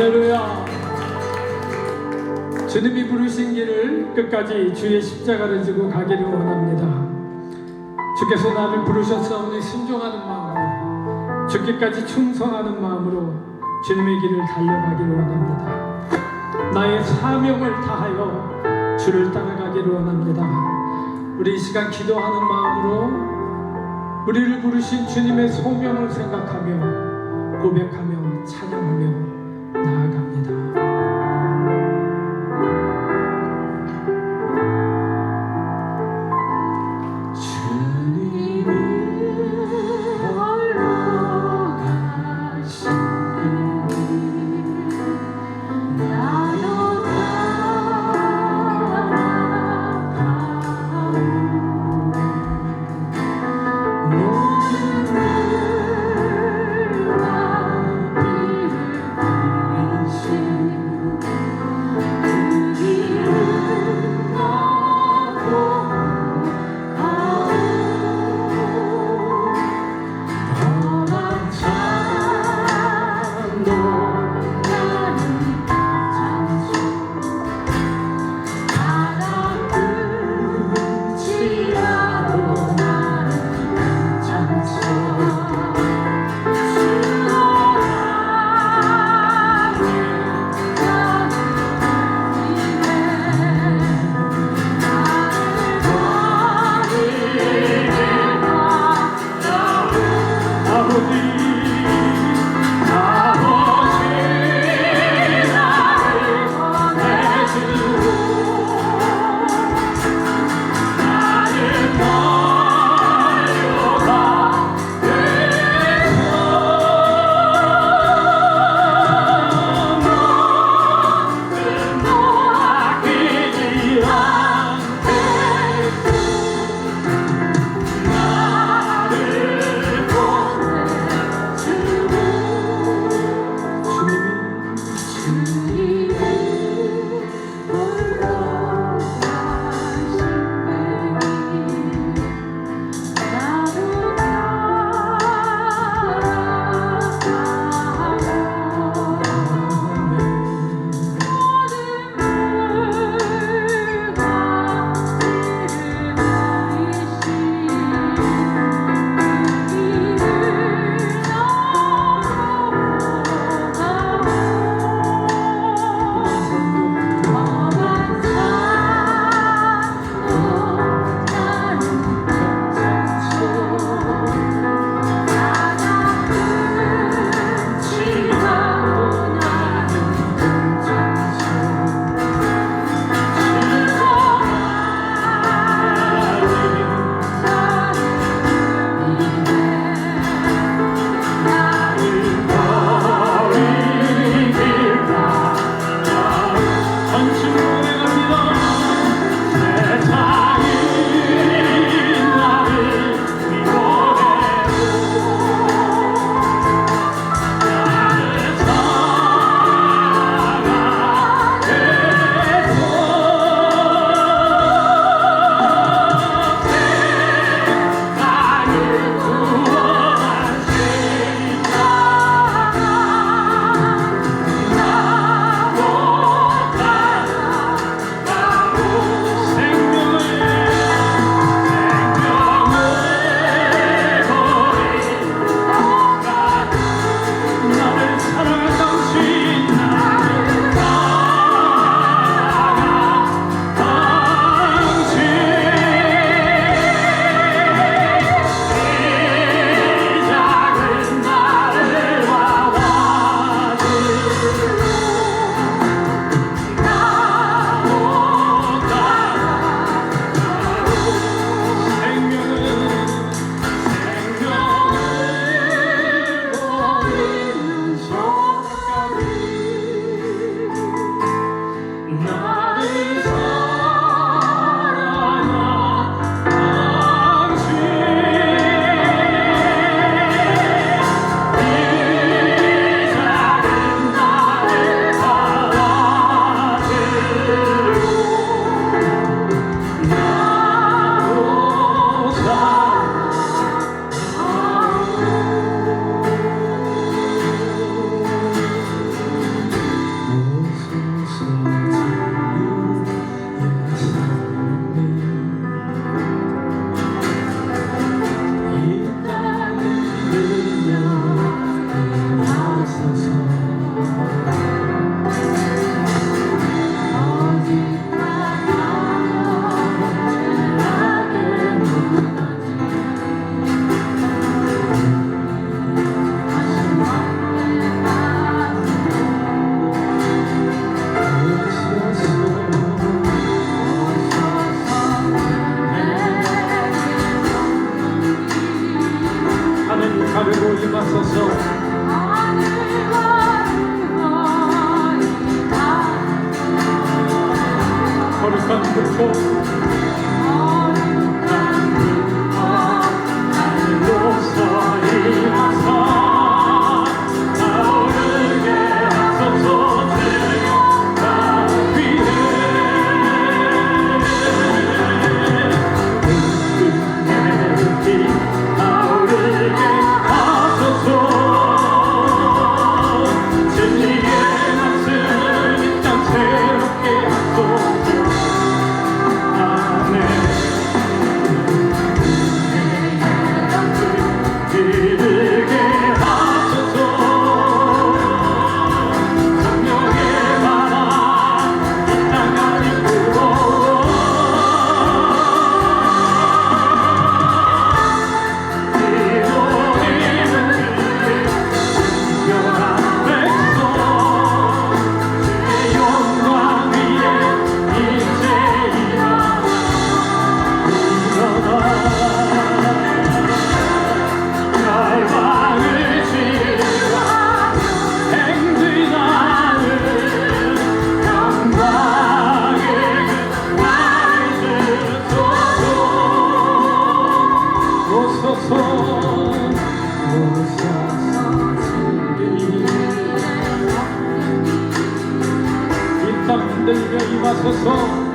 할렐루야. 주님이 부르신 길을 끝까지 주의 십자가를 지고 가기를 원합니다. 주께서 나를 부르셨사오니 순종하는 마음으로, 주께까지 충성하는 마음으로 주님의 길을 달려가기를 원합니다. 나의 사명을 다하여 주를 따라가기를 원합니다. 우리 이 시간 기도하는 마음으로 우리를 부르신 주님의 소명을 생각하며 고백하며 찬양하며 나아갑니다. 들며 임하소서.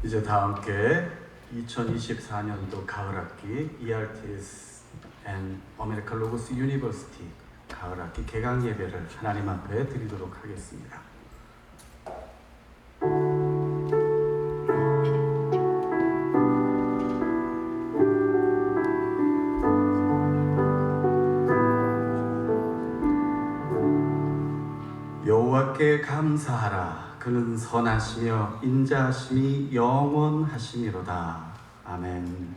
이제 다 함께 2024년도 가을학기 ERTS and American Logos University 가을학기 개강 예배를 하나님 앞에 드리도록 하겠습니다. 여호와께 감사하라. 그는 선하시며 인자하심이 영원하심이로다. 아멘.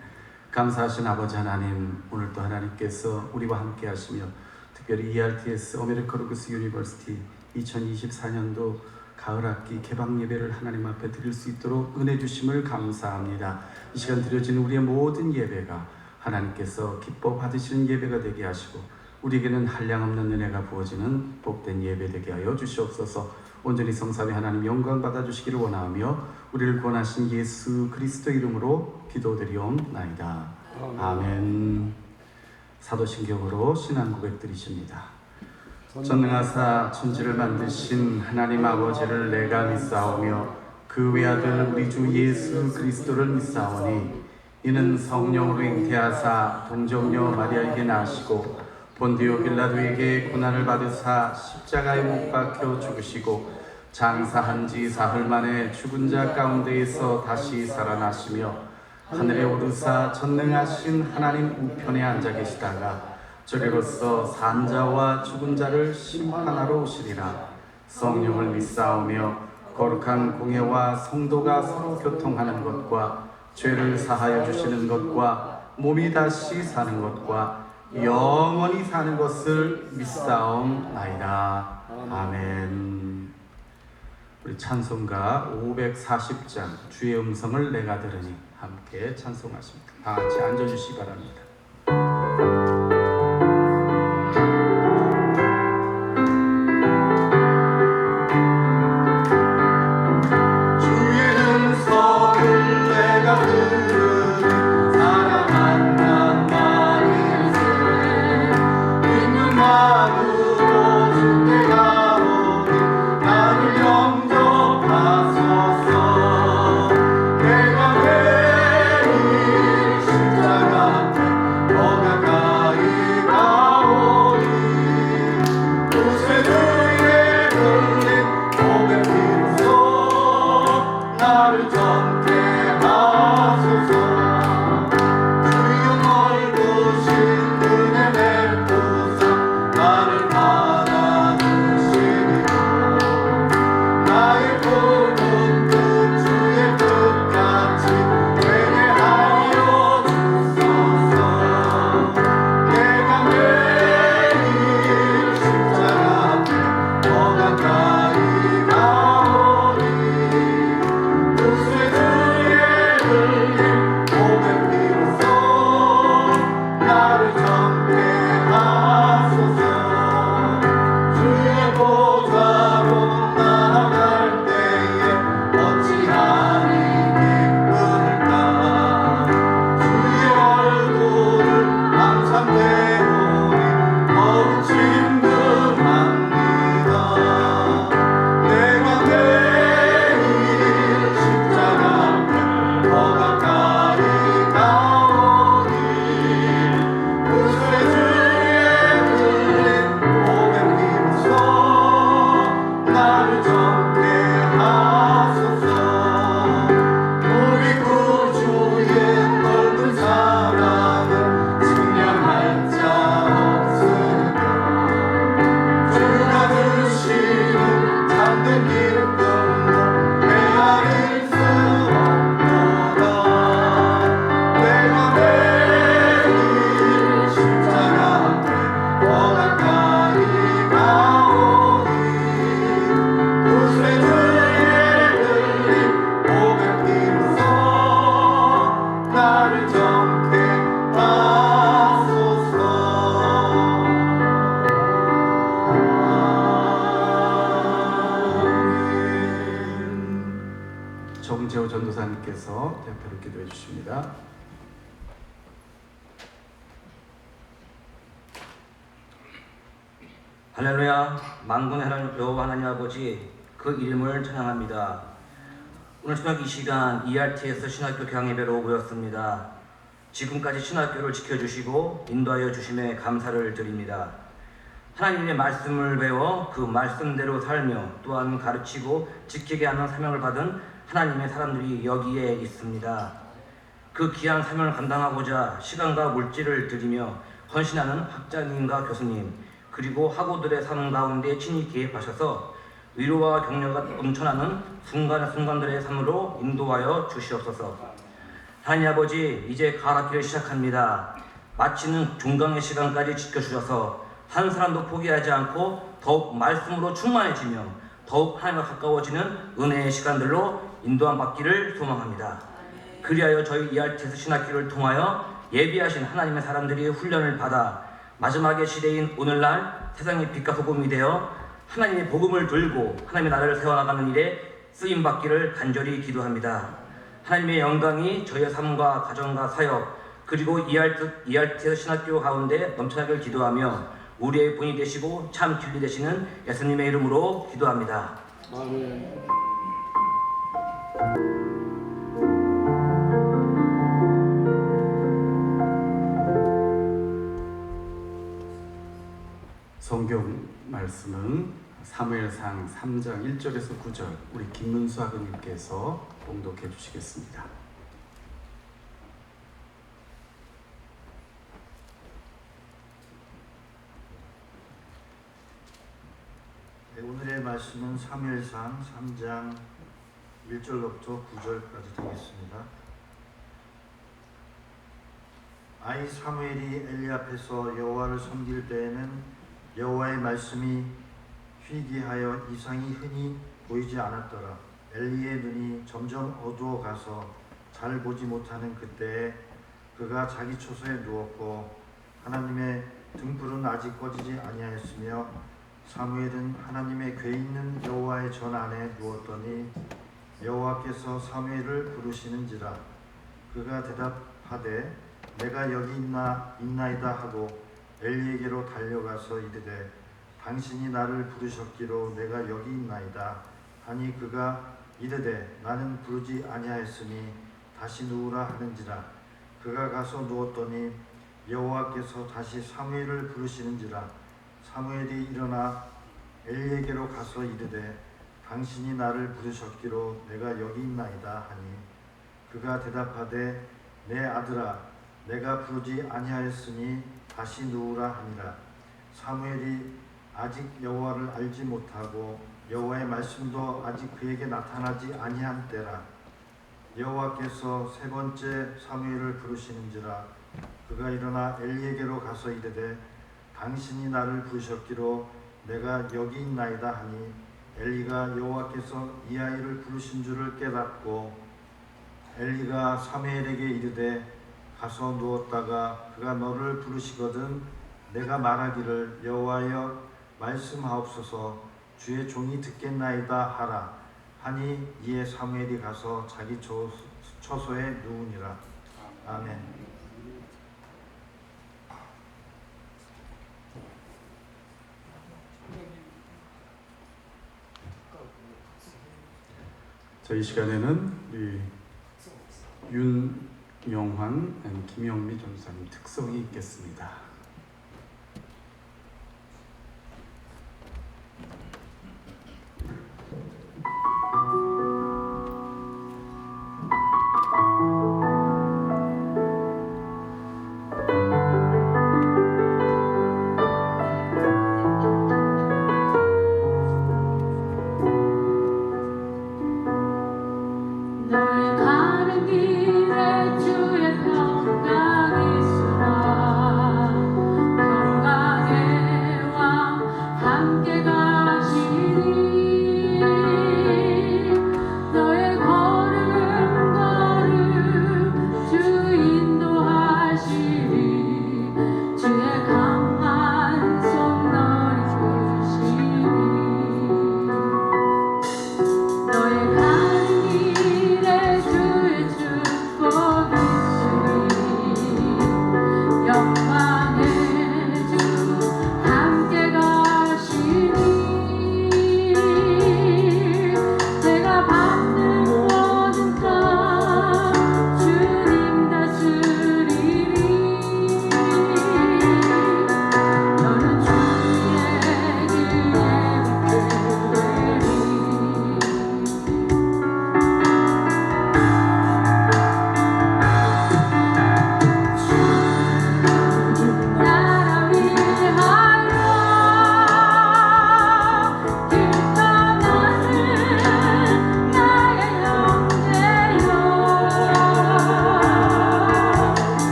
감사하신 아버지 하나님, 오늘도 하나님께서 우리와 함께 하시며 특별히 ERTS American Logos University 2024년도 가을학기 개방 예배를 하나님 앞에 드릴 수 있도록 은혜 주심을 감사합니다. 이 시간 드려지는 우리의 모든 예배가 하나님께서 기뻐 받으시는 예배가 되게 하시고 우리에게는 한량없는 은혜가 부어지는 복된 예배 되게 하여 주시옵소서. 온전히 성삼위 하나님 영광 받아주시기를 원하며 우리를 구원하신 예수 그리스도 이름으로 기도드리옵나이다. 아멘. 사도신경으로 신앙 고백 드리십니다. 전능하사 천지를 만드신 하나님 아버지를 내가 믿사오며 그 외아들 우리 주 예수 그리스도를 믿사오니 이는 성령으로 잉태하사 동정녀 마리아에게 나시고 본디오 빌라도에게 고난을 받으사 십자가에 못 박혀 죽으시고 장사한 지 사흘 만에 죽은 자 가운데에서 다시 살아나시며 하늘에 오르사 전능하신 하나님 우편에 앉아 계시다가 저리로서 산자와 죽은 자를 심판하러 오시리라. 성령을 믿사오며 거룩한 공예와 성도가 서로 교통하는 것과 죄를 사하여 주시는 것과 몸이 다시 사는 것과 영원히 사는 것을 믿사옵나이다. 아멘. 우리 찬송가 540장 주의 음성을 내가 들으니 함께 찬송하십니다. 다 같이 앉아주시기 바랍니다. 정재호 전도사님께서 대표로 기도해 주십니다. 할렐루야. 만군의 하나님 여호와 하나님 아버지, 그 이름을 찬양합니다. 오늘 저녁 이 시간 ERT에서 신학교 강의배로 모였습니다. 지금까지 신학교를 지켜주시고 인도하여 주심에 감사를 드립니다. 하나님의 말씀을 배워 그 말씀대로 살며 또한 가르치고 지키게 하는 사명을 받은 하나님의 사람들이 여기에 있습니다. 그 귀한 사명을 감당하고자 시간과 물질을 들이며 헌신하는 학자님과 교수님, 그리고 학우들의 삶 가운데 친히 개입하셔서 위로와 격려가 넘쳐나는 순간순간들의 삶으로 인도하여 주시옵소서. 하나님 아버지, 이제 가락기를 시작합니다. 마치는 종강의 시간까지 지켜주셔서 한 사람도 포기하지 않고 더욱 말씀으로 충만해지며 더욱 하나님과 가까워지는 은혜의 시간들로 인도함 받기를 소망합니다. 그리하여 저희 ERT에서 신학기를 통하여 예비하신 하나님의 사람들이 훈련을 받아 마지막의 시대인 오늘날 세상의 빛과 소금이 되어 하나님의 복음을 들고 하나님의 나라를 세워나가는 일에 쓰임받기를 간절히 기도합니다. 하나님의 영광이 저희의 삶과 가정과 사역, 그리고 ERT에서 신학교 가운데 넘쳐나길 기도하며 우리의 본이 되시고 참 진리 되시는 예수님의 이름으로 기도합니다. 아멘. 성경 말씀은 사무엘상 3장 1절에서 9절 우리 김문수 아버님께서 봉독해 주시겠습니다. 말씀은 사무엘상 3장 1절로부터 9절까지 되겠습니다. 아이 사무엘이 엘리 앞에서 여호와를 섬길 때에는 여호와의 말씀이 희귀하여 이상이 흔히 보이지 않았더라. 엘리의 눈이 점점 어두워 가서 잘 보지 못하는 그때에 그가 자기 처소에 누웠고 하나님의 등불은 아직 꺼지지 아니하였으며 사무엘은 하나님의 궤 있는 여호와의 전 안에 누웠더니 여호와께서 사무엘을 부르시는지라. 그가 대답하되 내가 여기 있나이다 하고 엘리에게로 달려가서 이르되 당신이 나를 부르셨기로 내가 여기 있나이다 하니 그가 이르되 나는 부르지 아니하였으니 다시 누우라 하는지라. 그가 가서 누웠더니 여호와께서 다시 사무엘을 부르시는지라. 사무엘이 일어나 엘리에게로 가서 이르되 당신이 나를 부르셨기로 내가 여기 있나이다 하니 그가 대답하되 내 아들아 내가 부르지 아니하였으니 다시 누우라 하니라. 사무엘이 아직 여호와를 알지 못하고 여호와의 말씀도 아직 그에게 나타나지 아니한 때라. 여호와께서 세 번째 사무엘을 부르시는지라. 그가 일어나 엘리에게로 가서 이르되 당신이 나를 부르셨기로 내가 여기 있나이다 하니 엘리가 여호와께서 이 아이를 부르신 줄을 깨닫고 엘리가 사무엘에게 이르되 가서 누웠다가 그가 너를 부르시거든 내가 말하기를 여호와여 말씀하옵소서 주의 종이 듣겠나이다 하라 하니 이에 사무엘이 가서 자기 처소에 누우니라. 아멘. 저희 시간에는 우리 윤영환, 김영미 전사님 특성이 있겠습니다. 늘 가는 길에 주의 평강이 있으라.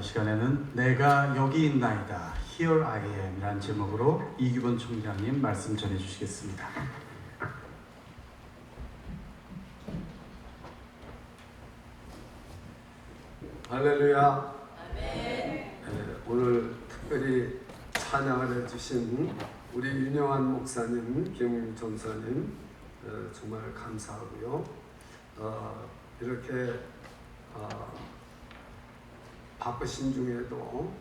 시간에는 내가 여기 있나이다, Here I am 이라는 제목으로 이규범 총장님 말씀 전해 주시겠습니다. 할렐루야. 오늘 특별히 찬양을 해주신 우리 윤영환 목사님, 김 전사님 정말 감사하고요. 이렇게 바쁘신 중에도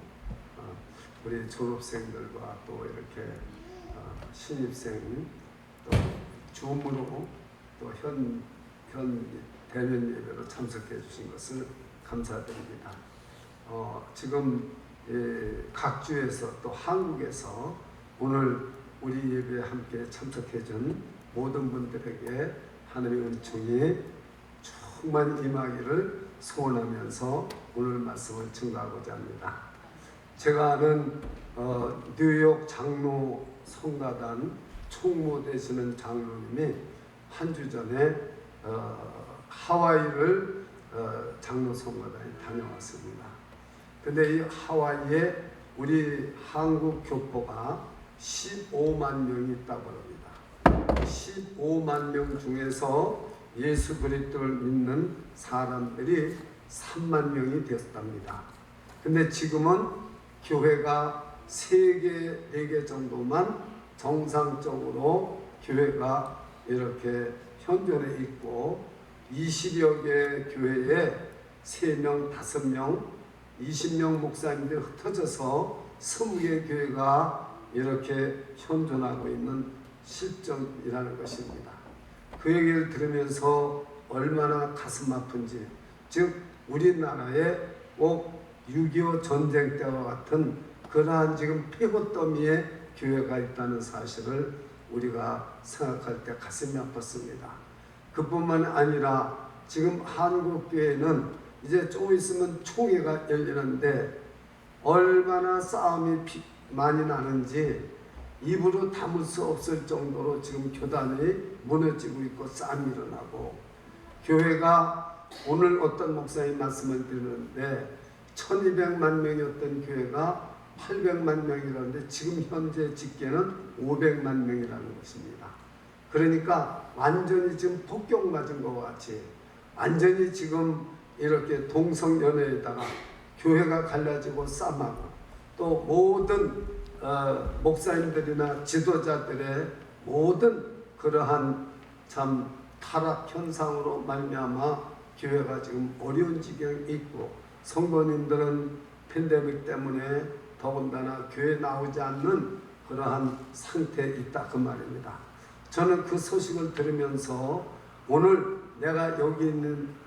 우리 졸업생들과 또 이렇게 신입생 또 줌으로 또 현 대면 예배로 참석해 주신 것을 감사드립니다. 지금 각 주에서 또 한국에서 오늘 우리 예배에 함께 참석해 준 모든 분들에게 하나님의 은총이 충만히 임하기를 소원하면서 오늘 말씀을 증거하고자 합니다. 제가 아는 뉴욕 장로 성가단 총무 되시는 장로님이 한 주 전에 하와이를 장로 성가단에 다녀왔습니다. 근데 이 하와이에 우리 한국 교포가 15만 명이 있다고 합니다. 15만 명 중에서 예수 그리스도를 믿는 사람들이 3만 명이 됐답니다. 근데 지금은 교회가 3개, 4개 정도만 정상적으로 교회가 이렇게 현존해 있고 20여 개 교회에 3명, 5명, 20명 목사님들이 흩어져서 20개 교회가 이렇게 현존하고 있는 실정이라는 것입니다. 그 얘기를 들으면서 얼마나 가슴 아픈지, 즉 우리나라에 꼭 6.25 전쟁 때와 같은 그러한 지금 폐허더미의 교회가 있다는 사실을 우리가 생각할 때 가슴이 아팠습니다. 그뿐만 아니라 지금 한국교회는 이제 조금 있으면 총회가 열리는데 얼마나 싸움이 많이 나는지 입으로 담을 수 없을 정도로 지금 교단이 무너지고 있고 싸움이 일어나고, 교회가 오늘 어떤 목사님 말씀을 드리는데 1200만 명이었던 교회가 800만 명이라는데 지금 현재 집계는 500만 명이라는 것입니다. 그러니까 완전히 지금 폭격 맞은 것 같이 완전히 지금 이렇게 동성연애에다가 교회가 갈라지고 싸움하고, 또 모든 목사님들이나 지도자들의 모든 그러한 참 타락 현상으로 말미암아 교회가 지금 어려운 지경에 있고, 성도님들은 팬데믹 때문에 더군다나 교회 나오지 않는 그러한 상태에 있다 그 말입니다. 저는 그 소식을 들으면서 오늘 내가 여기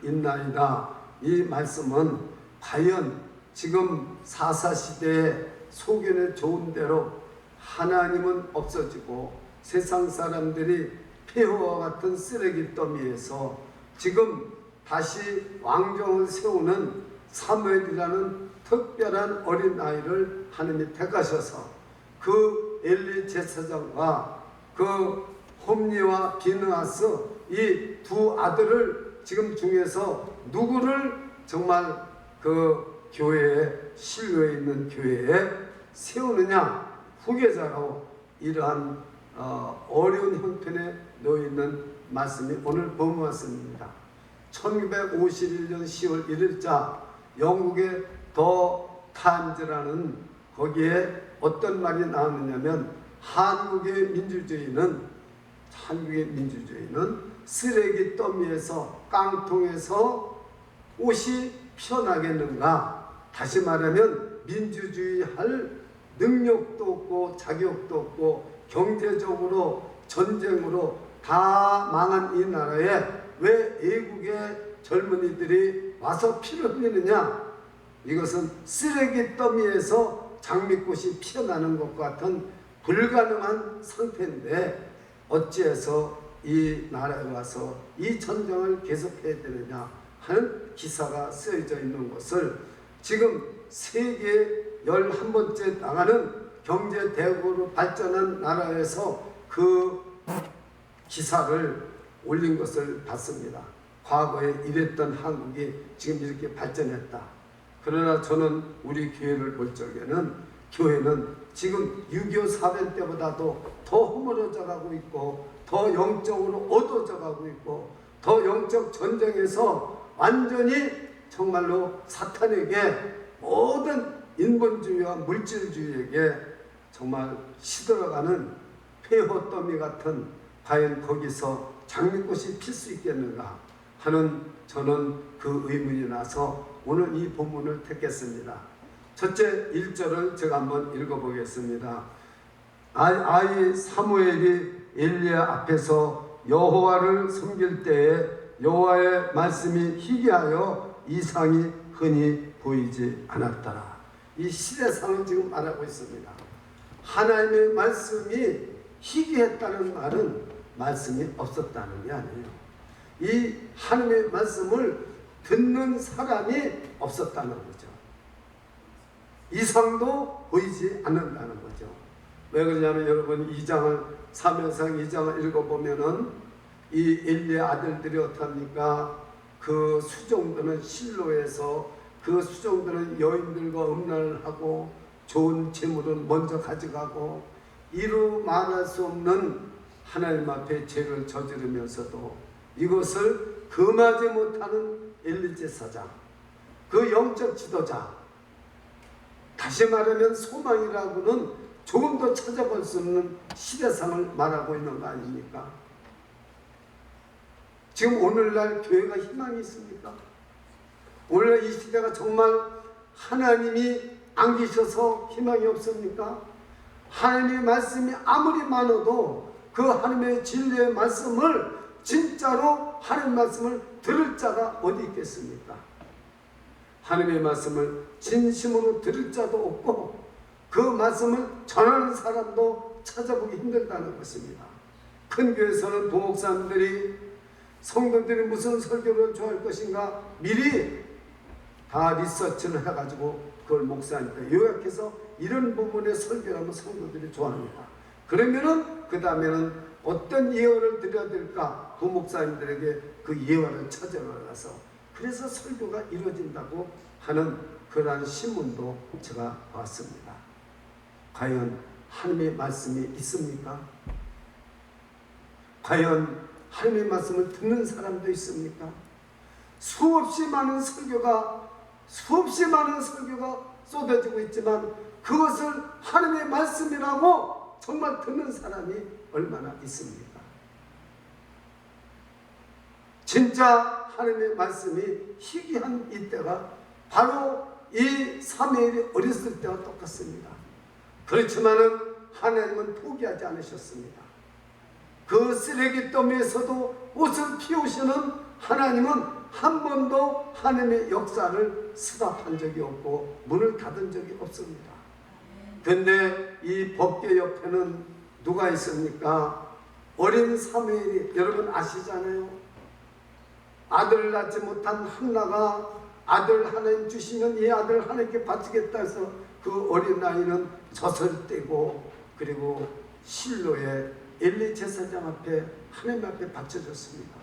있나이다 이 말씀은 과연 지금 사사시대에 소견에 좋은 대로 하나님은 없어지고 세상 사람들이 폐허와 같은 쓰레기 더미에서 지금 다시 왕정을 세우는 사무엘이라는 특별한 어린아이를 하나님이 택하셔서 그 엘리 제사장과 그 홈리와 비느하스 이 두 아들을 지금 중에서 누구를 정말 그 교회에 신뢰에 있는 교회에 세우느냐, 후계자로 이러한 어려운 형편에 놓여 있는 말씀이 오늘 본 말씀입니다. 1951년 10월 1일자 영국의 더 타임즈라는 거기에 어떤 말이 나왔느냐면 한국의 민주주의는 쓰레기 더미에서 깡통에서 옷이 피어나겠는가? 다시 말하면 민주주의 할 능력도 없고 자격도 없고 경제적으로 전쟁으로 다 망한 이 나라에 왜 외국의 젊은이들이 와서 피를 흘리느냐? 이것은 쓰레기 더미에서 장미꽃이 피어나는 것과 같은 불가능한 상태인데 어찌해서 이 나라에 와서 이 전쟁을 계속해야 되느냐 하는 기사가 쓰여져 있는 것을 지금 세계 11번째 나가는 경제 대국으로 발전한 나라에서 그 기사를 올린 것을 봤습니다. 과거에 이랬던 한국이 지금 이렇게 발전했다. 그러나 저는 우리 교회를 볼 적에는 교회는 지금 6.25 사변 때보다도 더 허물어져 가고 있고 더 영적으로 어두워져 가고 있고 더 영적 전쟁에서 완전히 정말로 사탄에게 모든 인본주의와 물질주의에게 정말 시들어가는 폐허더미 같은 과연 거기서 장미꽃이 필 수 있겠는가 하는 저는 그 의문이 나서 오늘 이 본문을 택했습니다. 첫째 1절을 제가 한번 읽어보겠습니다. 아이 사무엘이 엘리야 앞에서 여호와를 섬길 때에 여호와의 말씀이 희귀하여 이상이 흔히 보이지 않았더라. 이 시대상을 지금 말하고 있습니다. 하나님의 말씀이 희귀했다는 말은 말씀이 없었다는 게 아니에요. 이 하나님의 말씀을 듣는 사람이 없었다는 거죠. 이상도 보이지 않는다는 거죠. 왜 그러냐면 여러분 2장을 사무엘상 2장을 읽어보면은 이 엘리의 아들들이 어떻습니까? 그 수종들은 실로에서 그 수종들은 여인들과 음란을 하고 좋은 재물은 먼저 가져가고 이루 말할 수 없는 하나님 앞에 죄를 저지르면서도 이것을 금하지 못하는 엘리 제사장, 그 영적 지도자, 다시 말하면 소망이라고는 조금 더 찾아볼 수 없는 시대상을 말하고 있는 거 아닙니까? 지금 오늘날 교회가 희망이 있습니까? 오늘날 이 시대가 정말 하나님이 안 계셔서 희망이 없습니까? 하나님의 말씀이 아무리 많아도 그 하나님의 진리의 말씀을 진짜로 하나님의 말씀을 들을 자가 어디 있겠습니까? 하나님의 말씀을 진심으로 들을 자도 없고 그 말씀을 전하는 사람도 찾아보기 힘들다는 것입니다. 큰 교회에서는 부목사님들이 성도들이 무슨 설교를 좋아할 것인가 미리 다 리서치를 해가지고 그걸 목사님께 요약해서 이런 부분의 설교를 하면 성도들이 좋아합니다. 그러면은 그 다음에는 어떤 예언을 드려야 될까 부목사님들에게 그 예언을 찾아나가서 그래서 설교가 이루어진다고 하는 그러한 신문도 제가 봤습니다. 과연 하나님의 말씀이 있습니까? 과연 하나님의 말씀을 듣는 사람도 있습니까? 수없이 많은 설교가 쏟아지고 있지만 그것을 하나님의 말씀이라고 정말 듣는 사람이 얼마나 있습니까? 진짜 하나님의 말씀이 희귀한 이때가 바로 이 사무엘이 어렸을 때와 똑같습니다. 그렇지만은 하나님은 포기하지 않으셨습니다. 그 쓰레기 더미에서도 옷을 피우시는 하나님은 한 번도 하나님의 역사를 수답한 적이 없고 문을 닫은 적이 없습니다. 그런데 이 법궤 옆에는 누가 있습니까? 어린 사무엘이 여러분 아시잖아요. 아들을 낳지 못한 한나가 아들 하나님 주시면 이 아들 하나님께 바치겠다 해서 그 어린 아이는 젖을 떼고 그리고 실로에 엘리 제사장 앞에 하나님 앞에 바쳐졌습니다.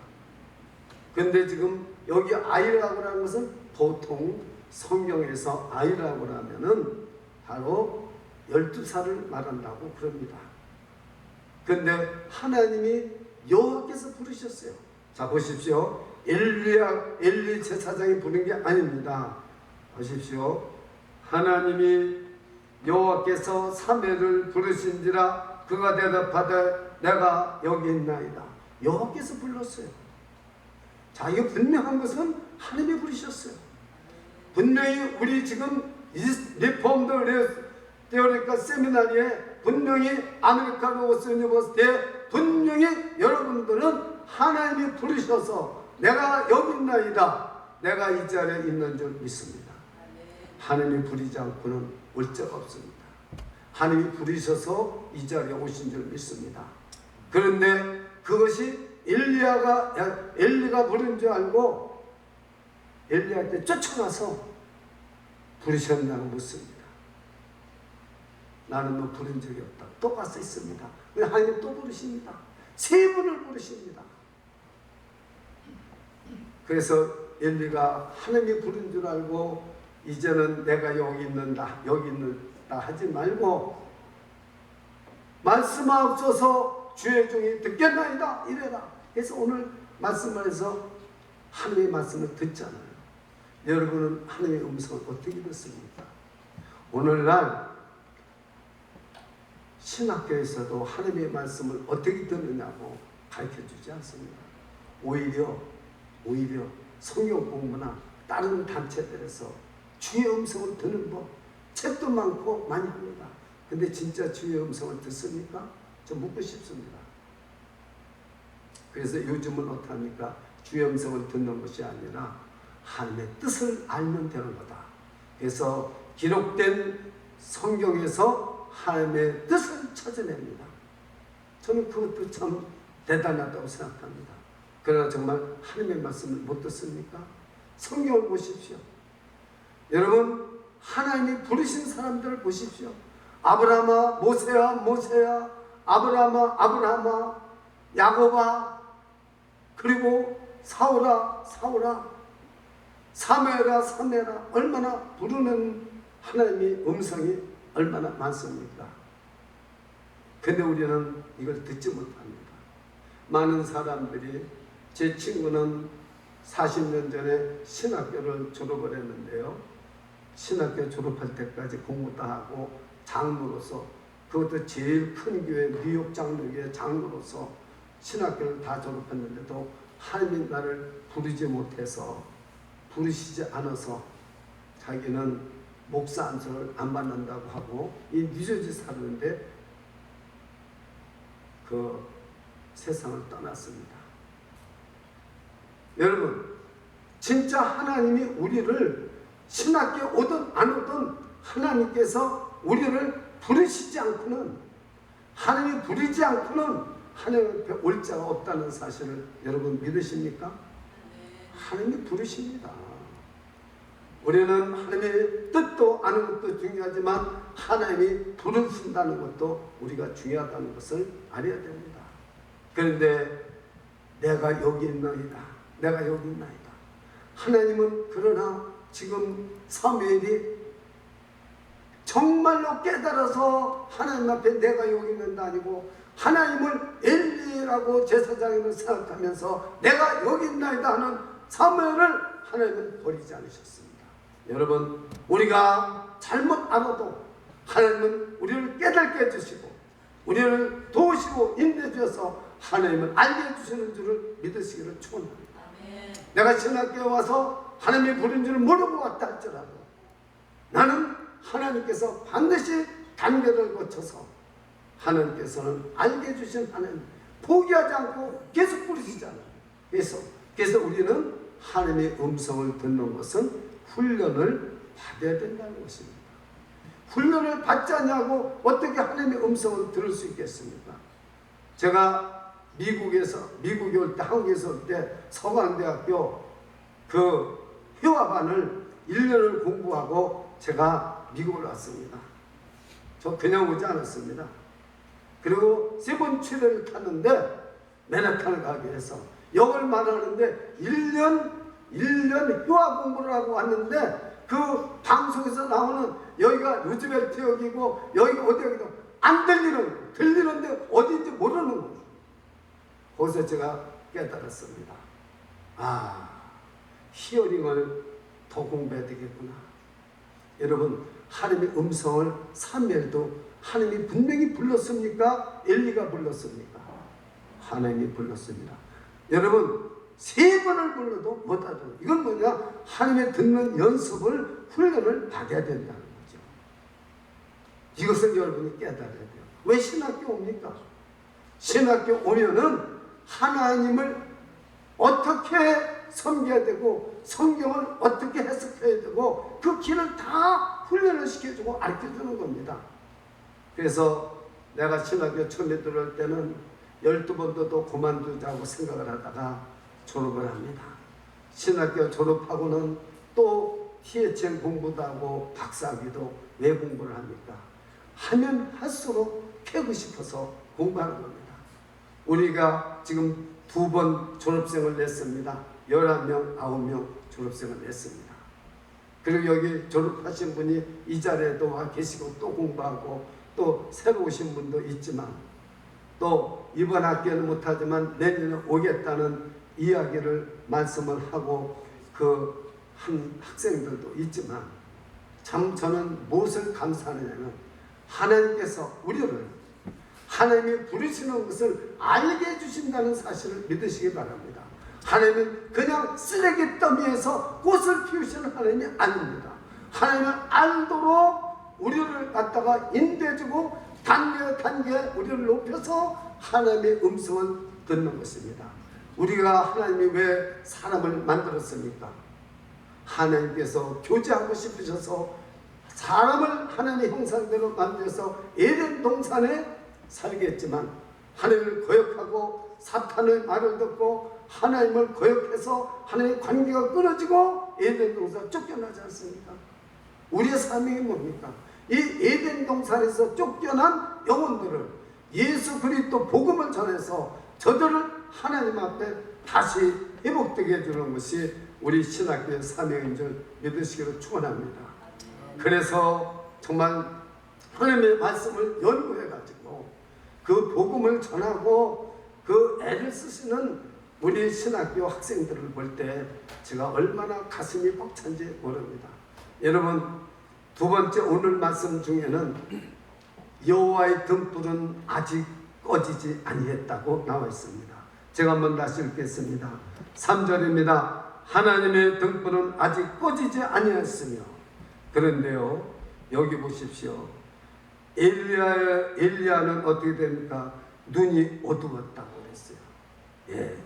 그런데 지금 여기 아이라고 하는 것은 보통 성경에서 아이라고 하면은 바로 12살을 말한다고 그럽니다. 그런데 하나님이 여호와께서 부르셨어요. 자 보십시오. 엘리 제사장이 부른 게 아닙니다. 보십시오. 하나님이 여호와께서 사무엘을 부르신지라 그가 대답하되 내가 여기 있나이다. 여호와께서 불렀어요. 자, 이거 분명한 것은 하나님이 부르셨어요. 분명히 우리 지금 리폼드 테오리카 세미나리에 분명히 아메리카노 오스 유니버시티에 분명히 여러분들은 하나님이 부르셔서 내가 여기 있나이다. 내가 이 자리에 있는 줄 믿습니다. 하나님이 부르지 않고는 올 적 없습니다. 하나님이 부르셔서 이 자리에 오신 줄 믿습니다. 그런데 그것이 엘리가 부른 줄 알고 엘리한테 쫓아가서 부르셨냐고 묻습니다. 나는 너 부른 적이 없다. 또 가서 있습니다. 하나님 또 부르십니다. 3번을 부르십니다. 그래서 엘리가 하나님이 부른 줄 알고 이제는 내가 여기 있는다 하지 말고 말씀하옵소서 주의 종이 듣겠나이다 이래라. 그래서 오늘 말씀을 해서 하나님의 말씀을 듣잖아요. 여러분은 하나님의 음성을 어떻게 듣습니까? 오늘날 신학교에서도 하나님의 말씀을 어떻게 듣느냐고 가르쳐주지 않습니다. 오히려 성경 공부나 다른 단체들에서 주의 음성을 듣는 법 책도 많고 많이 합니다. 근데 진짜 주의 음성을 듣습니까? 좀 묻고 싶습니다. 그래서 요즘은 어떡합니까? 주의 음성을 듣는 것이 아니라 하나님의 뜻을 알면 되는 거다. 그래서 기록된 성경에서 하나님의 뜻을 찾아냅니다. 저는 그것도 참 대단하다고 생각합니다. 그러나 정말 하나님의 말씀을 못 듣습니까? 성경을 보십시오. 여러분 하나님이 부르신 사람들을 보십시오. 아브라함아 모세야 아브라함아 야곱아 그리고 사울아 사무엘아 얼마나 부르는 하나님의 음성이 얼마나 많습니까? 근데 우리는 이걸 듣지 못합니다. 많은 사람들이 제 친구는 40년 전에 신학교를 졸업을 했는데요. 신학교 졸업할 때까지 공부 다 하고 장로로서 그것도 제일 큰 교회 뉴욕 장로교회 장로로서 신학교를 다 졸업했는데도 하나님 나를 부르시지 않아서 자기는 목사 안수를 안 받는다고 하고 이 뉴저지 사는데 그 세상을 떠났습니다. 여러분 진짜 하나님이 우리를 신학교 오든 안 오든 하나님께서 우리를 부르시지 않고는 하나님이 부르지 않고는 하나님 앞에 올 자가 없다는 사실을 여러분 믿으십니까? 하나님이 부르십니다. 우리는 하나님의 뜻도 아는 것도 중요하지만 하나님이 부르신다는 것도 우리가 중요하다는 것을 알아야 됩니다. 그런데 내가 여기 있나이다. 하나님은 그러나 지금 사무엘이 정말로 깨달아서 하나님 앞에 내가 여기 있는다 아니고 하나님을 엘리라고 제사장으로 생각하면서 내가 여기 있나이다 하는 사무엘을 하나님은 버리지 않으셨습니다. 여러분 우리가 잘못 알아도 하나님은 우리를 깨닫게 해주시고 우리를 도우시고 인도해 주셔서 하나님을 알게 해주시는 줄을 믿으시기를 축원합니다. 내가 신학교에 와서 하나님이 부른 줄을 모르고 왔다 할지라도 나는 하나님께서 반드시 단계를 거쳐서 하나님께서는 알게 해주신 하나님 포기하지 않고 계속 부르시잖아요. 그래서 우리는 하나님의 음성을 듣는 것은 훈련을 받아야 된다는 것입니다. 훈련을 받지 않냐고 어떻게 하나님의 음성을 들을 수 있겠습니까? 제가 미국에 올 때 한국에서 올 때 서강대학교 그 회화반을 1년을 공부하고 제가 미국을 왔습니다. 저 그냥 오지 않았습니다. 그리고 세븐치를 탔는데 맨하탄을 가기 위해서 영어를 말하는데 1년 회화 공부를 하고 왔는데 그 방송에서 나오는 여기가 루즈벨트 역이고 여기가 어디고 안 들리는데 어디인지 모르는 거예요. 거기서 제가 깨달았습니다. 히어링을 더 공부해야 되겠구나. 여러분 하나님의 음성을 사무엘도 하나님이 분명히 불렀습니까? 엘리가 불렀습니까? 하나님이 불렀습니다. 여러분 3번을 불러도 못 알아들어요. 이건 뭐냐? 하나님의 듣는 연습을 훈련을 받아야 된다는 거죠. 이것을 여러분이 깨달아야 돼요. 왜 신학교 옵니까? 신학교 오면은 하나님을 어떻게 섬겨야 되고 성경을 어떻게 해석해야 되고 그 길을 다 훈련을 시켜주고 가르쳐주는 겁니다. 그래서 내가 신학교 처음에 들어올 때는 12번도 또 그만두자고 생각을 하다가 졸업을 합니다. 신학교 졸업하고는 또 THM 공부도 하고 박사학위도 왜 공부를 합니까? 하면 할수록 패고 싶어서 공부하는 겁니다. 우리가 지금 2번 졸업생을 냈습니다. 11명, 9명 졸업생을 냈습니다. 그리고 여기 졸업하신 분이 이 자리에도 와 계시고 또 공부하고 또 새로 오신 분도 있지만 또 이번 학기에는 못하지만 내년에 오겠다는 이야기를 말씀을 하고 그 한 학생들도 있지만 참 저는 무엇을 감사하느냐면 하나님께서 우리를 하나님이 부르시는 것을 알게 해주신다는 사실을 믿으시기 바랍니다. 하나님은 그냥 쓰레기 더미에서 꽃을 피우시는 하나님이 아닙니다. 하나님은 알도록 우리를 갖다가 인도해주고 단계 우리를 높여서 하나님의 음성을 듣는 것입니다. 우리가 하나님이 왜 사람을 만들었습니까? 하나님께서 교제하고 싶으셔서 사람을 하나님의 형상대로 만들어서 에덴 동산에 살게 했지만 하나님을 거역하고 사탄의 말을 듣고 하나님을 거역해서 하나님의 관계가 끊어지고 에덴 동산 쫓겨나지 않습니까? 우리의 사명이 뭡니까? 이 에덴 동산에서 쫓겨난 영혼들을 예수 그리스도 복음을 전해서 저들을 하나님 앞에 다시 회복되게 해주는 것이 우리 신학교의 사명인 줄 믿으시기를 축원합니다. 그래서 정말 하나님의 말씀을 연구해가지고 그 복음을 전하고 그 애를 쓰시는 우리 신학교 학생들을 볼 때 제가 얼마나 가슴이 벅찬지 모릅니다. 여러분, 두 번째 오늘 말씀 중에는 여호와의 등불은 아직 꺼지지 아니했다고 나와 있습니다. 제가 한번 다시 읽겠습니다. 3절입니다. 하나님의 등불은 아직 꺼지지 아니했으며, 그런데요 여기 보십시오. 엘리야는 어떻게 됩니까? 눈이 어두웠다고 그랬어요. 예,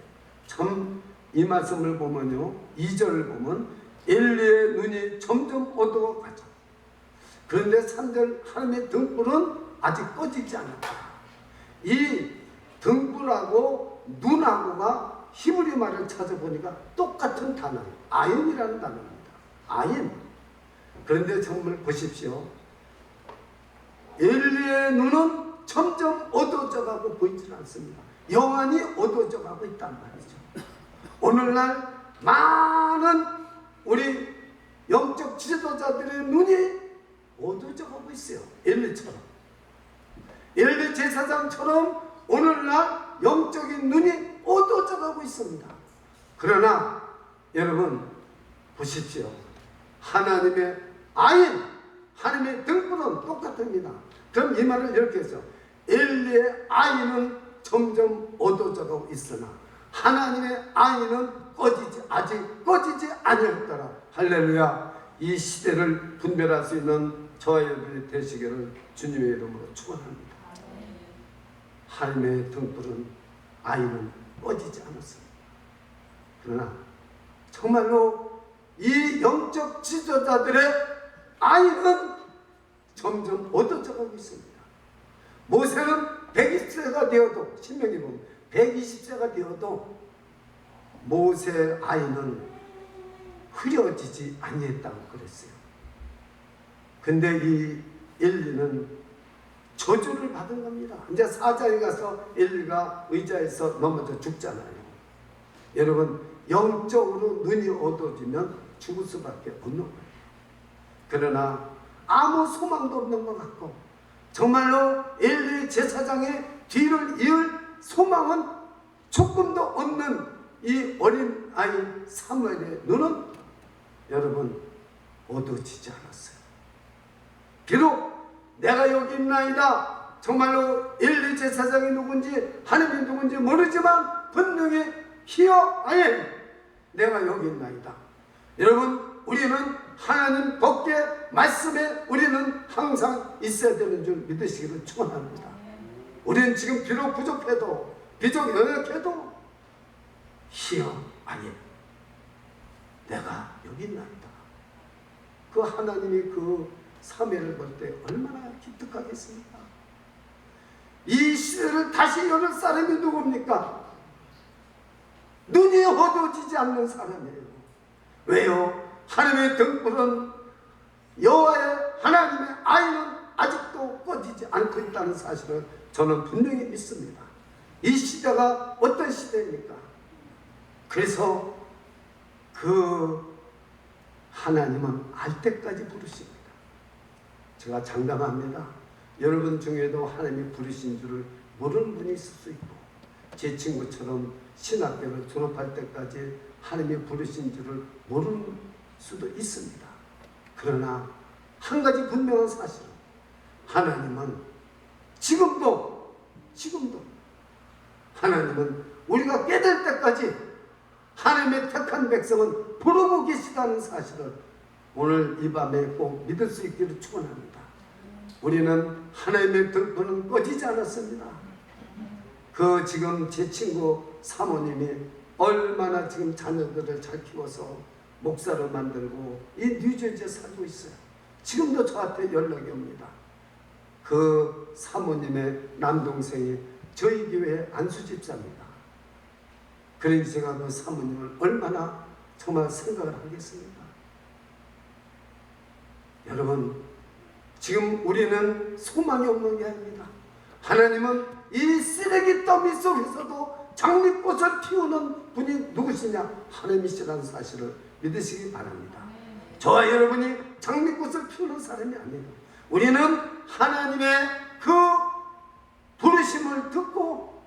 참 이 말씀을 보면요 2절을 보면 엘리야의 눈이 점점 어두워가죠. 그런데 3절 하나님의 등불은 아직 꺼지지 않았다. 이 등불하고 눈하고가 히브리 말을 찾아보니까 똑같은 단어예요. 아인이라는 단어입니다. 아인. 그런데 정말 보십시오. 엘리의 눈은 점점 어두워져가고 보이질 않습니다. 영안이 어두워져가고 있단 말이죠. 오늘날 많은 우리 영적 지도자들의 눈이 어두워져가고 있어요. 엘리처럼. 엘리 제사장처럼 오늘날 영적인 눈이 어두워져가고 있습니다. 그러나 여러분 보십시오. 하나님의 아인, 하나님의 등불은 똑같습니다. 그럼 이 말을 이렇게 해서 엘리의 아인은 점점 어두워져가고 있으나 하나님의 아인은 아직 꺼지지 아니었더라. 할렐루야. 이 시대를 분별할 수 있는 저와 여러분이 되시기를 주님의 이름으로 축원합니다. 하나님의 등불은 아인은 꺼지지 않았습니다. 그러나 정말로 이 영적 지도자들의 아인은 점점 어두워져가고 있습니다. 모세는 120세가 되어도, 신명기 보면 120세가 되어도 모세의 아인은 흐려지지 아니했다고 그랬어요. 근데 이 엘리는 저주를 받은 겁니다. 이제 사자에 가서 엘리가 의자에서 넘어져 죽잖아요. 여러분, 영적으로 눈이 어두워지면 죽을 수밖에 없는 거예요. 그러나 아무 소망도 없는 것 같고 정말로 엘리 제사장의 뒤를 이을 소망은 조금도 없는 이 어린 아이 사무엘의 눈은 여러분 어두워지지 않았어요. 비록 내가 여기 있나이다, 정말로 엘리 제사장이 누군지 하나님이 누군지 모르지만 분명히 히어 아이 내가 여기 있나이다. 여러분, 우리는 하나님 법궤 말씀에 우리는 항상 있어야 되는 줄 믿으시기를 축원합니다. 우리는 지금 비록 부족해도 비록 연약해도 히어 아니 내가 여기 있나이다. 그 하나님이 그 사매를 볼 때 얼마나 기특하겠습니까? 이 시대를 다시 열을 사람이 누굽니까? 눈이 어두워지지 않는 사람이에요. 왜요? 하나님의 등불은 여호와의 하나님의 아이는 아직도 꺼지지 않고 있다는 사실을 저는 분명히 믿습니다. 이 시대가 어떤 시대입니까? 그래서 그 하나님은 알 때까지 부르십니다. 제가 장담합니다. 여러분 중에도 하나님이 부르신 줄을 모르는 분이 있을 수 있고, 제 친구처럼 신학교를 졸업할 때까지 하나님이 부르신 줄을 모르는 수도 있습니다. 그러나 한 가지 분명한 사실은 하나님은 지금도 하나님은 우리가 깨달 때까지 하나님의 택한 백성은 부르고 계시다는 사실을 오늘 이 밤에 꼭 믿을 수 있기를 축원합니다. 우리는 하나님의 등불은 꺼지지 않았습니다. 지금 제 친구 사모님이 얼마나 지금 자녀들을 잘 키워서 목사로 만들고 이 뉴저지에 살고 있어요. 지금도 저한테 연락이 옵니다. 그 사모님의 남동생이 저희 교회 안수집사입니다. 그러니 제가 그 사모님을 얼마나 정말 생각을 하겠습니까? 여러분, 지금 우리는 소망이 없는 게 아닙니다. 하나님은 이 쓰레기 더미 속에서도 장미꽃을 피우는 분이 누구시냐? 하나님이시라는 사실을 믿으시기 바랍니다. 저와 여러분이 장미꽃을 피우는 사람이 아니에요. 우리는 하나님의 그 부르심을 듣고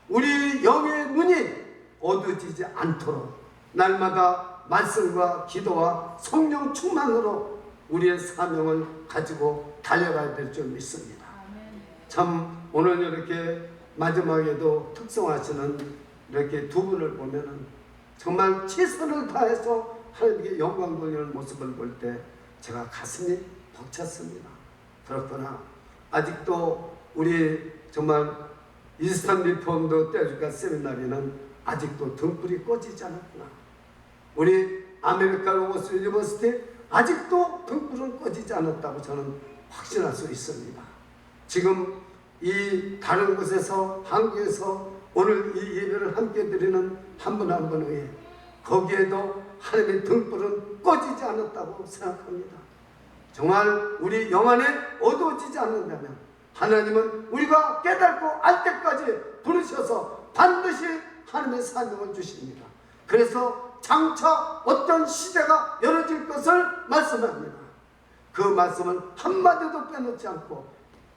우리 영의 눈이 어두워지지 않도록 날마다 말씀과 기도와 성령 충만으로 우리의 사명을 가지고 달려가야 될 줄 믿습니다. 참 오늘 이렇게 마지막에도 특성하시는 이렇게 두 분을 보면은 정말 최선을 다해서 하나님께 영광 돌리는 모습을 볼 때 제가 가슴이 벅찼습니다. 그렇구나. 아직도 우리 정말 이스턴 리폼드 때주가 세미나리는 아직도 등불이 꺼지지 않았구나. 우리 아메리카 로버스 유니버시티 아직도 등불은 꺼지지 않았다고 저는 확신할 수 있습니다. 지금 이 다른 곳에서 한국에서 오늘 이 예배를 함께 드리는 한 분 한 분의 거기에도 하나님의 등불은 꺼지지 않았다고 생각합니다. 정말 우리 영 안에 어두워지지 않는다면 하나님은 우리가 깨닫고 알 때까지 부르셔서 반드시 하나님의 사명을 주십니다. 그래서 장차 어떤 시대가 열어질 것을 말씀합니다. 그 말씀을 한마디도 빼놓지 않고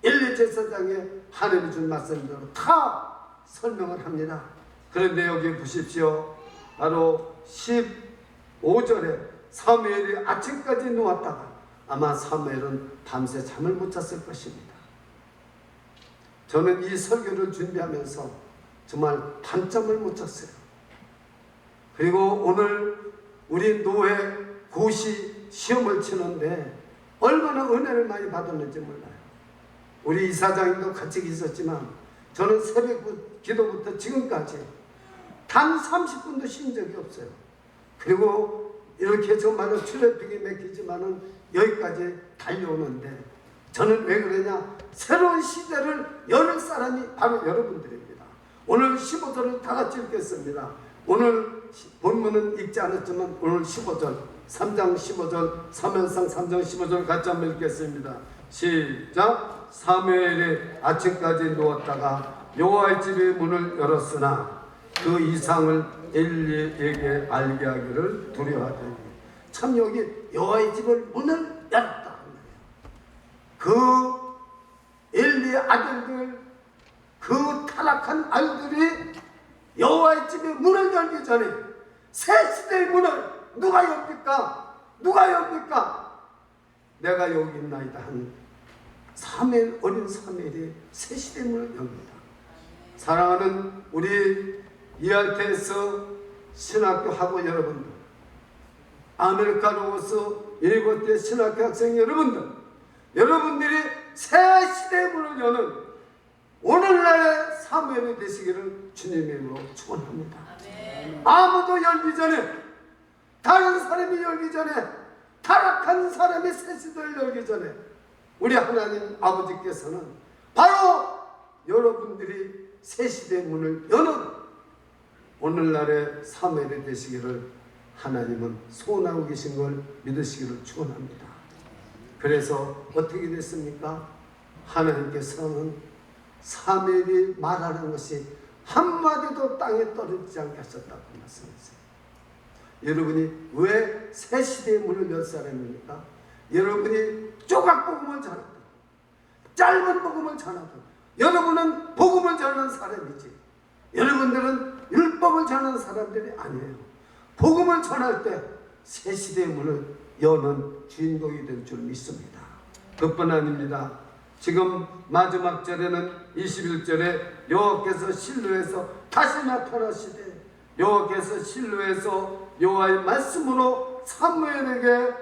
1, 2 제사장에 하나님이 준 말씀대로 다 설명을 합니다. 그런데 여기 보십시오. 바로 15절에 사무엘이 아침까지 누웠다가 아마 사무엘은 밤새 잠을 못 잤을 것입니다. 저는 이 설교를 준비하면서 정말 밤잠을 못 잤어요. 그리고 오늘 우리 노회 고시 시험을 치는데 얼마나 은혜를 많이 받았는지 몰라요. 우리 이사장님도 같이 있었지만 저는 새벽 기도부터 지금까지 단 30분도 쉰 적이 없어요. 그리고 이렇게 정말로 트래픽이 맥히지만은 여기까지 달려오는데 저는 왜 그러냐? 새로운 시대를 열을 사람이 바로 여러분들입니다. 오늘 15절을 다 같이 읽겠습니다. 오늘 본문은 읽지 않았지만 오늘 15절 3장 15절 사무엘상 3장 15절 같이 한번 읽겠습니다. 시작. 사무엘이 아침까지 누웠다가 여호와의 집의 문을 열었으나 그 이상을 엘리에게 알게 하기를 두려워하더니 참 여기 여호와의 집을 문을 열었다. 그 엘리의 아들들 그 타락한 아이들이 여호와의 집의 문을 열기 전에 새 시대의 문을 누가 엽니까? 누가 엽니까? 내가 여기 있나이다 한 사무엘 어린 사무엘이 새 시대의 문을 엽니다. 사랑하는 우리 ERTS 신학교 학원 여러분들, 아메리카 로버스 일곱대 신학교 학생 여러분들이 새 시대의 문을 여는 오늘날의 사무엘이 되시기를 주님의 이름으로 축원합니다. 아무도 열기 전에, 다른 사람이 열기 전에, 타락한 사람이 새 시대를 열기 전에 우리 하나님 아버지께서는 바로 여러분들이 새 시대의 문을 여는 오늘날의 사무엘이 되시기를 하나님은 소원하고 계신 걸 믿으시기를 축원합니다. 그래서 어떻게 됐습니까? 하나님께서는 사무엘이 말하는 것이 한마디도 땅에 떨어지지 않게 하셨다고 말씀하세요. 여러분이 왜 새 시대의 문을 열 사람입니까? 여러분이 조각 복음을 전하든 짧은 복음을 전하든 여러분은 복음을 전하는 사람이지 여러분들은 율법을 전하는 사람들이 아니에요. 복음을 전할 때 새 시대의 문을 여는 주인공이 될 줄 믿습니다. 그뿐 아닙니다. 지금 마지막 절에는 21절에 여호와께서 실로에서 다시 나타나시되 여호와께서 실로에서 여호와의 말씀으로 사무엘에게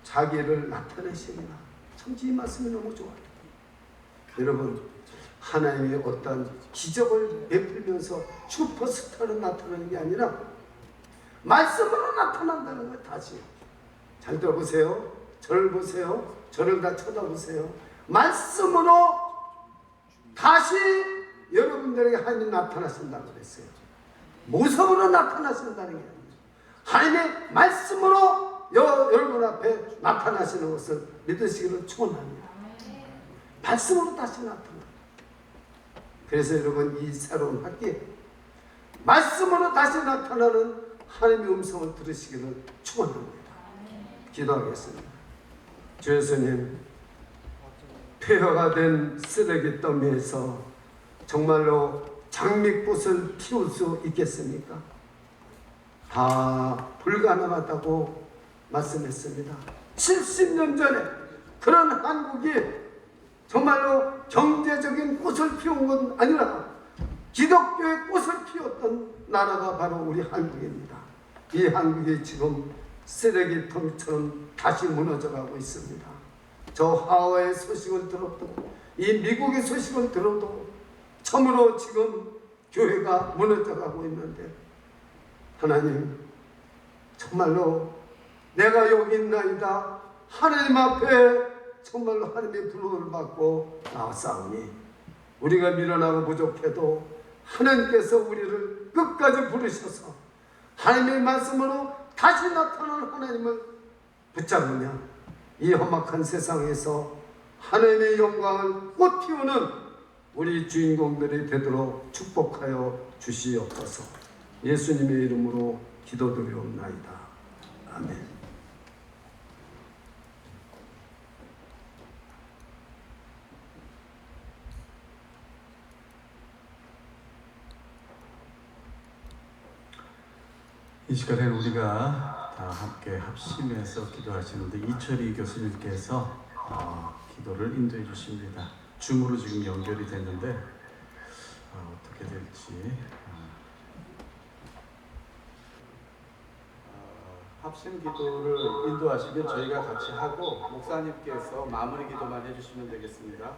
자기를 나타내십니다. 참 이 말씀이 너무 좋아요. 여러분 하나님이 어떤 기적을 베풀면서 슈퍼스타로 나타나는 게 아니라 말씀으로 나타난다는 거예요. 다시 잘 들어보세요. 저를 보세요. 저를 다 쳐다보세요. 말씀으로 다시 여러분들에게 하나님이 나타나신다고 그랬어요. 모습으로 나타나신다는 게 아니에요. 하나님의 말씀으로 여러분 앞에 나타나시는 것을 믿으시기를 축원합니다. 말씀으로 다시 나타나. 그래서 여러분 이 새로운 학기에 말씀으로 다시 나타나는 하나님의 음성을 들으시기를 축원합니다. 기도하겠습니다. 주 예수님, 폐허가 된 쓰레기 더미에서 정말로 장미꽃을 피울 수 있겠습니까? 다 불가능하다고 말씀했습니다. 70년 전에 그런 한국이 정말로 경제적인 꽃을 피운 건 아니라 기독교의 꽃을 피웠던 나라가 바로 우리 한국입니다. 이 한국이 지금 쓰레기통처럼 다시 무너져가고 있습니다. 저 하와이의 소식을 들어도 이 미국의 소식을 들어도 참으로 지금 교회가 무너져가고 있는데 하나님 정말로 내가 여기 있나이다 하나님 앞에 정말로 하나님의 부름을 받고 나왔사오니 우리가 미련하고 부족해도 하나님께서 우리를 끝까지 부르셔서 하나님의 말씀으로 다시 나타나는 하나님을 붙잡으며 이 험악한 세상에서 하나님의 영광을 꽃피우는 우리 주인공들이 되도록 축복하여 주시옵소서. 예수님의 이름으로 기도드리옵나이다. 아멘. 이 시간에 우리가 다 함께 합심해서 기도하시는데 이철희 교수님께서 기도를 인도해 주십니다. 줌으로 지금 연결이 됐는데 어떻게 될지 합심 기도를 인도하시면 저희가 같이 하고 목사님께서 마무리 기도만 해주시면 되겠습니다.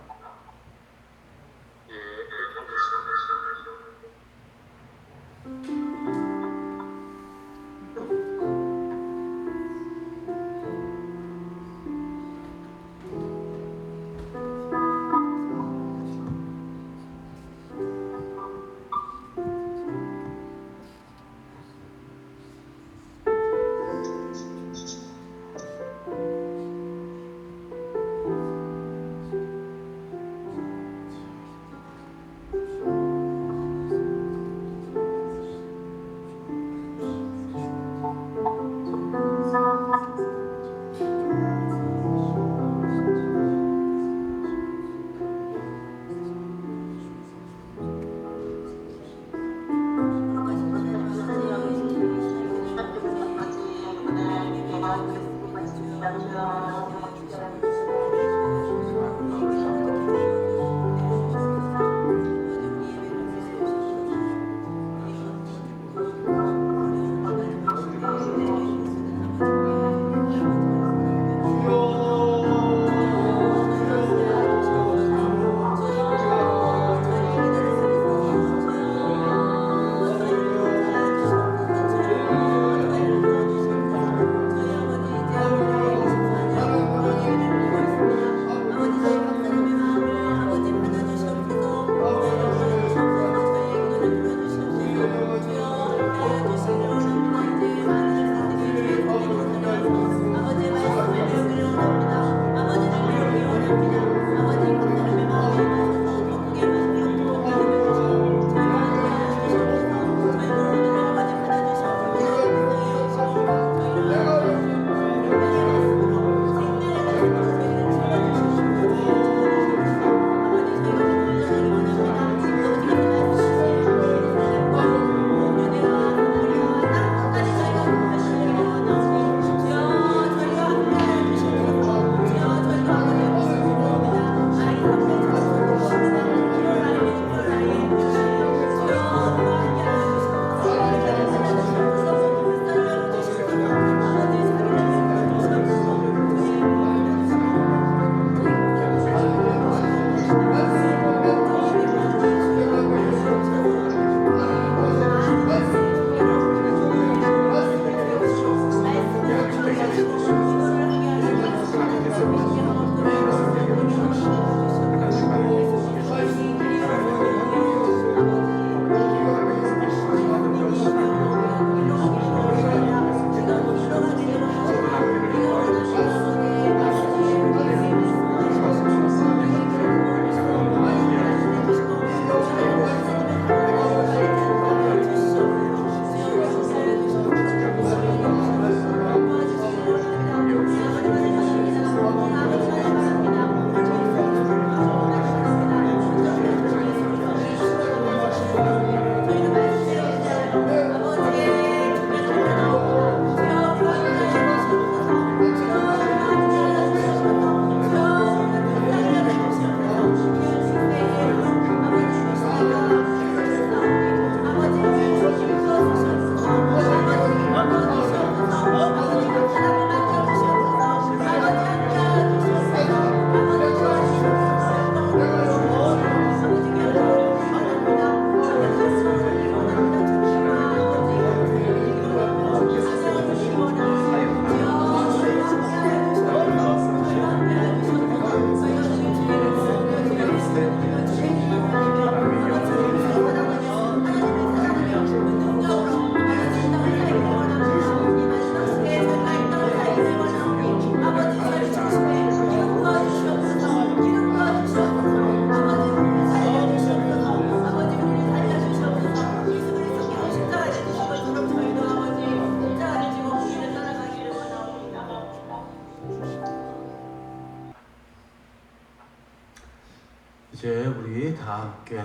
다 함께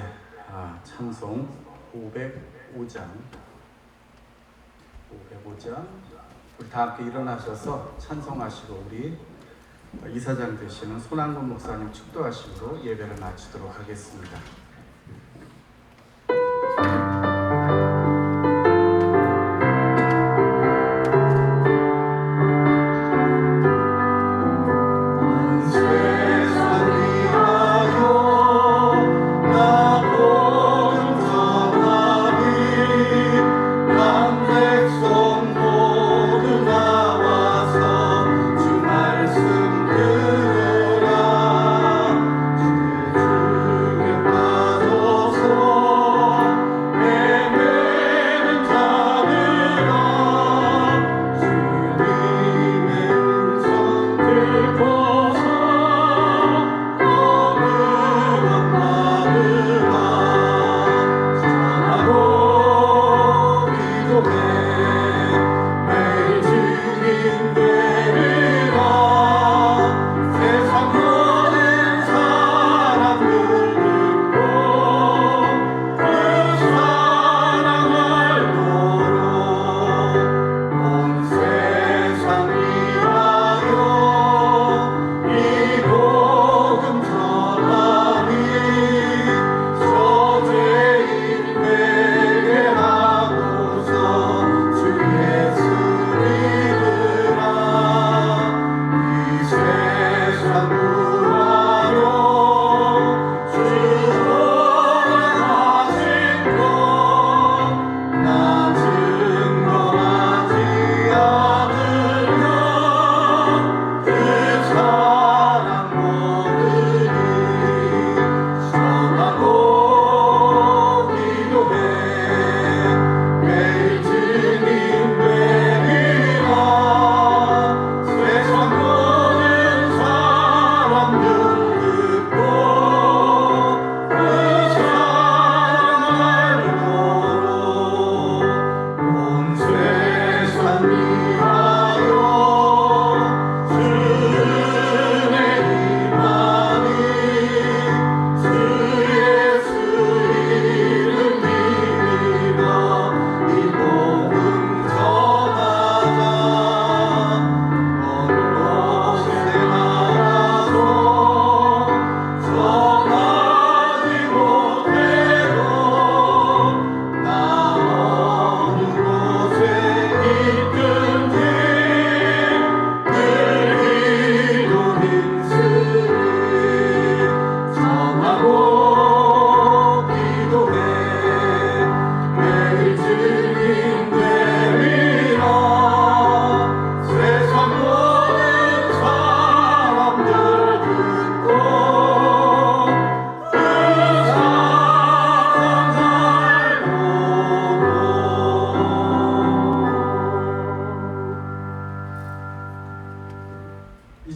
찬송 505장 우리 다 함께 일어나셔서 찬송하시고 우리 이사장 되시는 손한근 목사님 축도하시므로 예배를 마치도록 하겠습니다.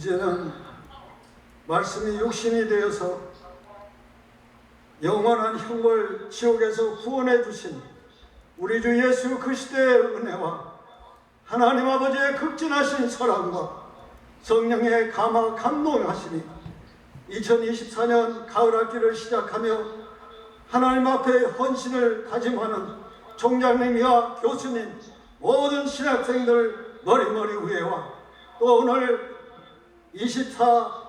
이제는 말씀이 육신이 되어서 영원한 형벌 지옥에서 구원해 주신 우리 주 예수 그리스도의 은혜와 하나님 아버지의 극진하신 사랑과 성령의 감동하시니 2024년 가을 학기를 시작하며 하나님 앞에 헌신을 다짐하는 총장님이와 교수님, 모든 신학생들 머리머리 위에와 또 오늘 24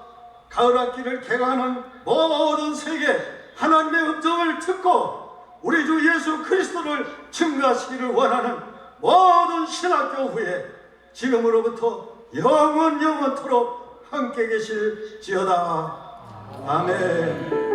가을 학기를 개강하는 모든 세계 하나님의 음성을 듣고 우리 주 예수 그리스도를 증거하시기를 원하는 모든 신학교후에 지금으로부터 영원토록 함께 계실지어다. 아멘.